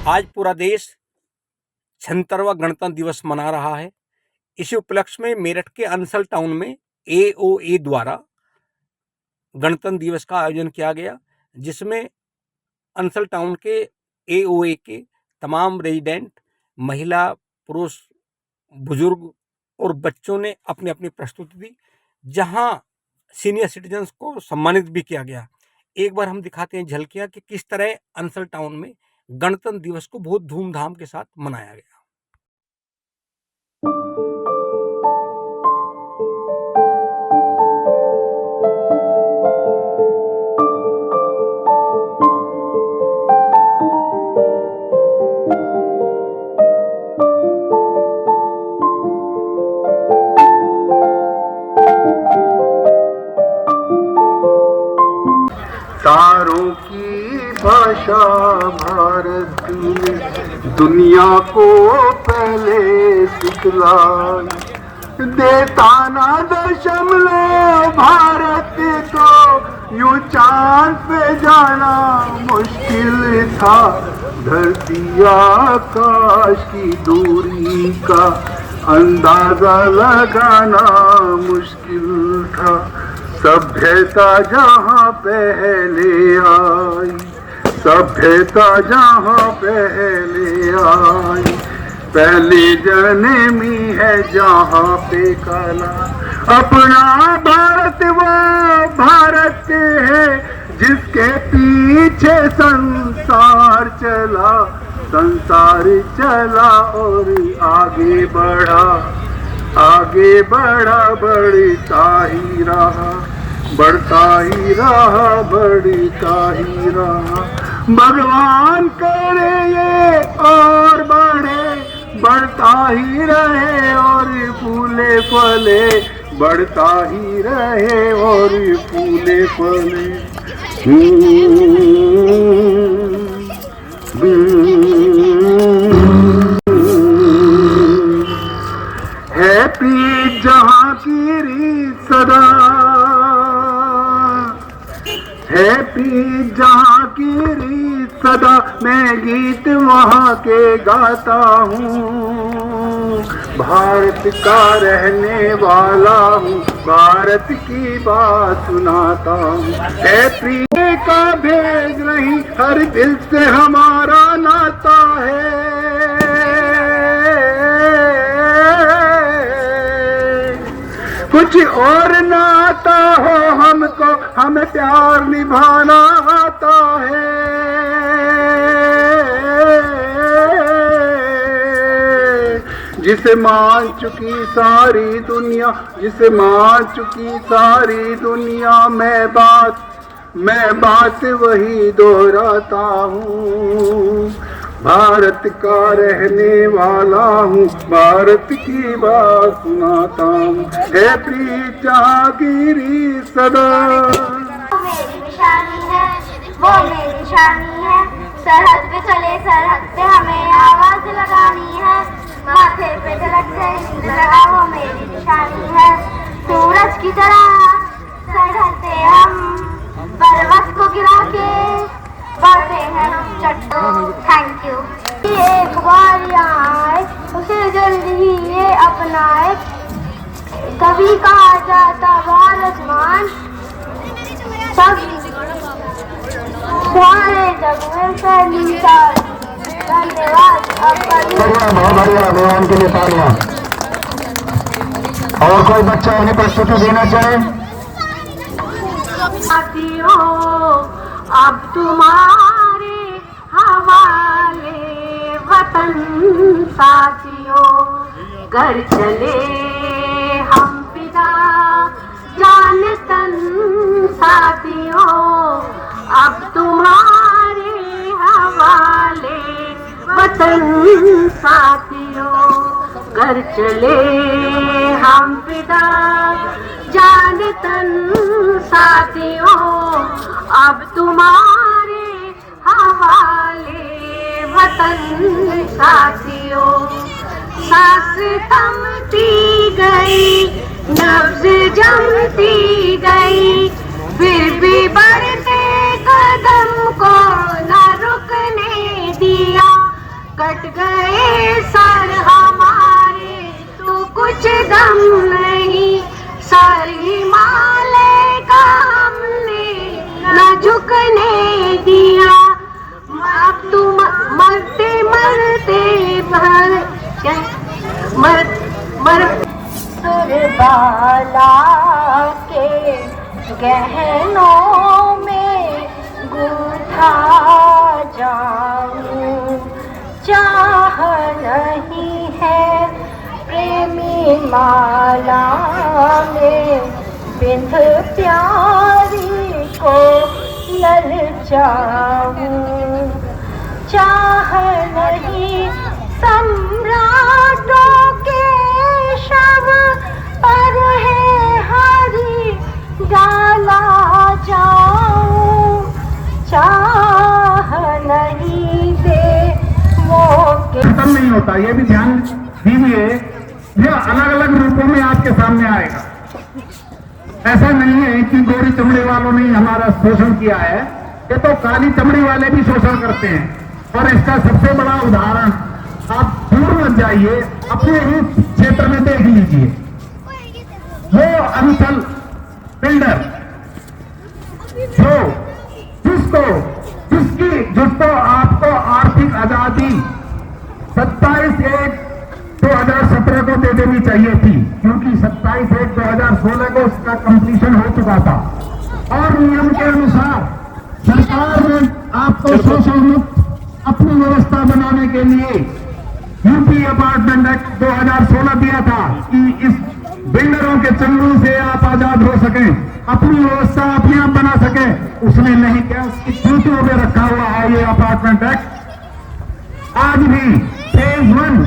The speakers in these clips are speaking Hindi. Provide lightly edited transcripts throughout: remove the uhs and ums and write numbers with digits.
आज पूरा देश 76वां गणतंत्र दिवस मना रहा है। इसी उपलक्ष्य में मेरठ के अंसल टाउन में AOA द्वारा गणतंत्र दिवस का आयोजन किया गया, जिसमें अंसल टाउन के AOA के तमाम रेजिडेंट, महिला, पुरुष, बुजुर्ग और बच्चों ने अपनी अपनी प्रस्तुति दी, जहां सीनियर सिटीजन्स को सम्मानित भी किया गया। एक बार हम दिखाते हैं झलकियां कि किस तरह अंसल टाउन में गणतंत्र दिवस को बहुत धूमधाम के साथ मनाया गया। तारों की भाषा भारत ने दुनिया को पहले सिखलाई। देता ना दशमलव भारत को यूं चांद पे जाना मुश्किल था। धरती आकाश की दूरी का अंदाजा लगाना मुश्किल था। सभ्यता जहाँ पहले आई, सभ्यता जहाँ पहले आई, पहले जन्मी है जहाँ पे कला। अपना भारत वो भारत है जिसके पीछे संसार चला, संसार चला और आगे बढ़ा, आगे बढ़ा, बढ़ता ही रहा, बढ़ता ही रहा, बढ़ता ही रहा। भगवान करे ये और बढ़े, बढ़ता ही रहे और फूले फले, बढ़ता ही रहे और फूले फले। है प्रीत जहाँ की रीत सदा, है प्रीत जहाँ की रीत सदा, मैं गीत वहाँ के गाता हूँ। भारत का रहने वाला हूँ, भारत की बात सुनाता हूँ। है प्रीत का भेद नहीं, हर दिल से हमारा नाता है। कुछ और ना आता हो हमको, हमें प्यार निभाना आता है। जिसे मान चुकी सारी दुनिया, जिसे मान चुकी सारी दुनिया, मैं बात वही दोहराता हूँ। भारत का रहने वाला हूँ, भारत की बात सुनाता हूँ। है प्रीत जहाँ की रीत सदा। मेरी निशानी है, वो मेरी निशानी है। सरहद पे चले, सरहद पे हमें आवाज लगानी है। माथे पे झलक जाए लगा, वो मेरी निशानी है। सूरज की तरह सरहद पे हम पर्वत को गिरा के बढ़ते हैं चट्टान। Thank you. एक बार आए उसे जल्दी ही ये अपनाए, कभी कहा जाता भारत मान, सब सारे जग में पहली साल। धन्यवाद। बहुत बढ़िया भगवान के लिए तालियां। और कोई बच्चा उन्हें प्रस्तुति देना चाहे? साथियों अब तुम्हारे हवाले वतन, साथियों घर चले हम पिता जान तन। साथियों अब तुम्हारे हवाले वतन, साथियों घर चले हम पिता जान तन। साथियों अब तुम्हारे हवाले वतन, साथियों सांस थमती गई, नब्ज जमती गई, फिर भी बढ़ते कदम को न रुकने दिया। रुकने दिया। अब तुम मरते मरते मर सुरबाला के गहनों में गूंथा जाऊं, चाह नहीं है प्रेमी माला में बिंध प्यारी को ललचाऊं, चाह नहीं सम्राटों के शव पर है हरी डाला जाऊं, चाह नहीं दे मौके। खत्म नहीं होता, ये भी ध्यान दीजिए। ये अलग अलग रूपों में आपके सामने आएगा। ऐसा नहीं है कि गोरी चमड़ी वालों ने हमारा शोषण किया है, ये तो काली चमड़ी वाले भी शोषण करते हैं। और इसका सबसे बड़ा उदाहरण आप दूर मत जाइए, अपने ही क्षेत्र में देख लीजिए। वो अंचल बिल्डर जिसको आपको आर्थिक आजादी 27/1/2017 को दे देनी चाहिए थी, क्योंकि 27/1/2016 को उसका कंप्लीशन हो चुका था। और नियम के अनुसार सरकार ने आपको शोषण मुक्त अपनी व्यवस्था बनाने के लिए यूपी अपार्टमेंट एक्ट 2016 दिया था कि इस बिल्डरों के चंगुल से आप आजाद हो सकें, अपनी व्यवस्था अपने आप बना सकें। उसने नहीं किया, उसकी चूतियों में रखा हुआ है ये अपार्टमेंट एक्ट। आज भी फेज 1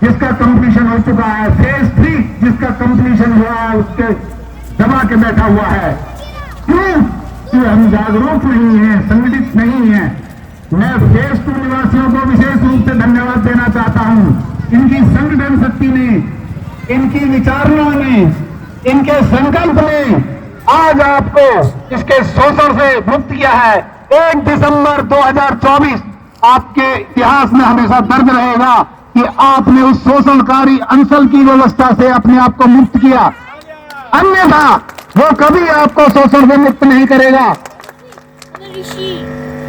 जिसका कंप्लीशन हो चुका है, फेज 3 जिसका कंप्लीशन हुआ है, उसके दबा के बैठा हुआ है। क्यों? कि हम जागरूक नहीं हैं, संगठित नहीं हैं। मैं फेज 2 निवासियों को विशेष रूप से धन्यवाद देना चाहता हूं। इनकी संगठन शक्ति ने, इनकी विचारणा ने, इनके संकल्प ने आज आपको इसके शोषण से मुक्त किया है। 1 दिसंबर 2024 आपके इतिहास में हमेशा दर्ज रहेगा कि आपने उस शोषणकारी अंचल की व्यवस्था से अपने आप को मुक्त किया, अन्यथा वो कभी आपको शोषण से मुक्त नहीं करेगा।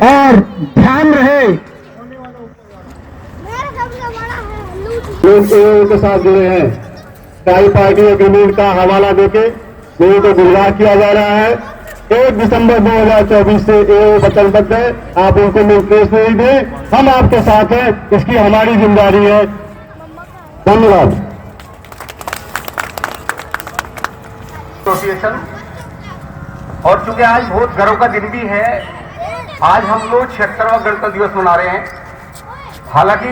और ध्यान रहे, लोग के साथ जुड़े हैं, सारी पार्टी एग्रीमेंट का हवाला देके लोगों को गुमराह किया जा रहा है। 1 दिसंबर 2024 से एओ वचनबद्ध है, आप उनको निर्देश नहीं दें, हम आपके साथ हैं, इसकी हमारी जिम्मेदारी है। धन्यवाद। एसोसिएशन, और चूंकि आज बहुत गर्व का दिन भी है, आज हम लोग 76वां गणतंत्र दिवस मना रहे हैं। हालांकि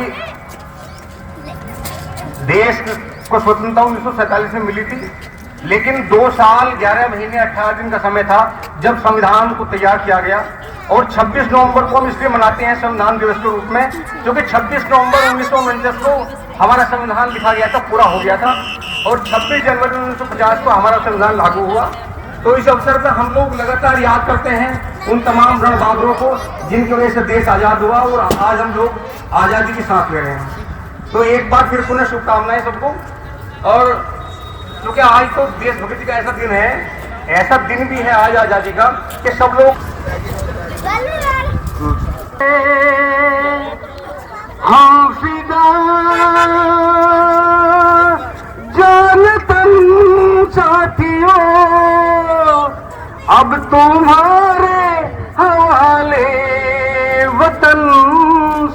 देश को स्वतंत्रता 1947 में मिली थी, लेकिन 2 साल 11 महीने 18 दिन का समय था जब संविधान को तैयार किया गया। और 26 नवंबर को हम इसलिए मनाते हैं संविधान दिवस के रूप में, क्योंकि 26 नवंबर 1949 को हमारा संविधान लिखा गया था, पूरा हो गया था, और 26 जनवरी 1950 को हमारा संविधान लागू हुआ। तो इस अवसर पर हम लोग लगातार याद करते हैं उन तमाम रणबांकुरों को जिनकी वजह से देश आजाद हुआ, और आज हम लोग आजादी की सांस ले रहे हैं। तो एक बार फिर पुनः शुभकामनाएं सबको। और क्योंकि आज तो देशभक्ति का ऐसा दिन है, ऐसा दिन भी है आज आजादी का, कि सब लोग हम फिदा जान तन साथियों, अब तुम्हारे हवाले वतन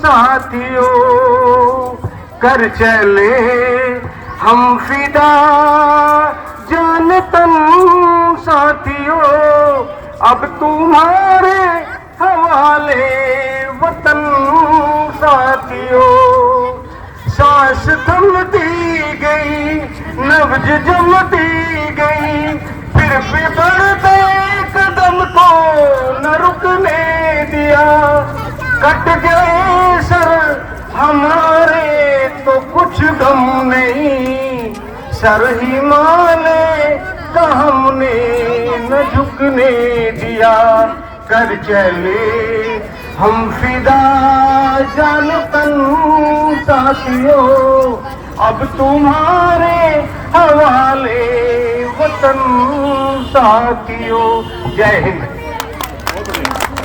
साथियों, कर चले हम फिदा जान तन साथियों, अब तुम्हारे हवाले वतन साथियों। सांस थमती गई, नब्ज जमती गई, फिर भी बढ़ते कदम को न रुकने दिया। कट गए सर हमारे तो कुछ गम नहीं, सर ही माने तो हमने न झुकने दिया। कर चले हम फिदा जान तन साथियों, अब तुम्हारे हवाले वतन साथियों। जय हिंद।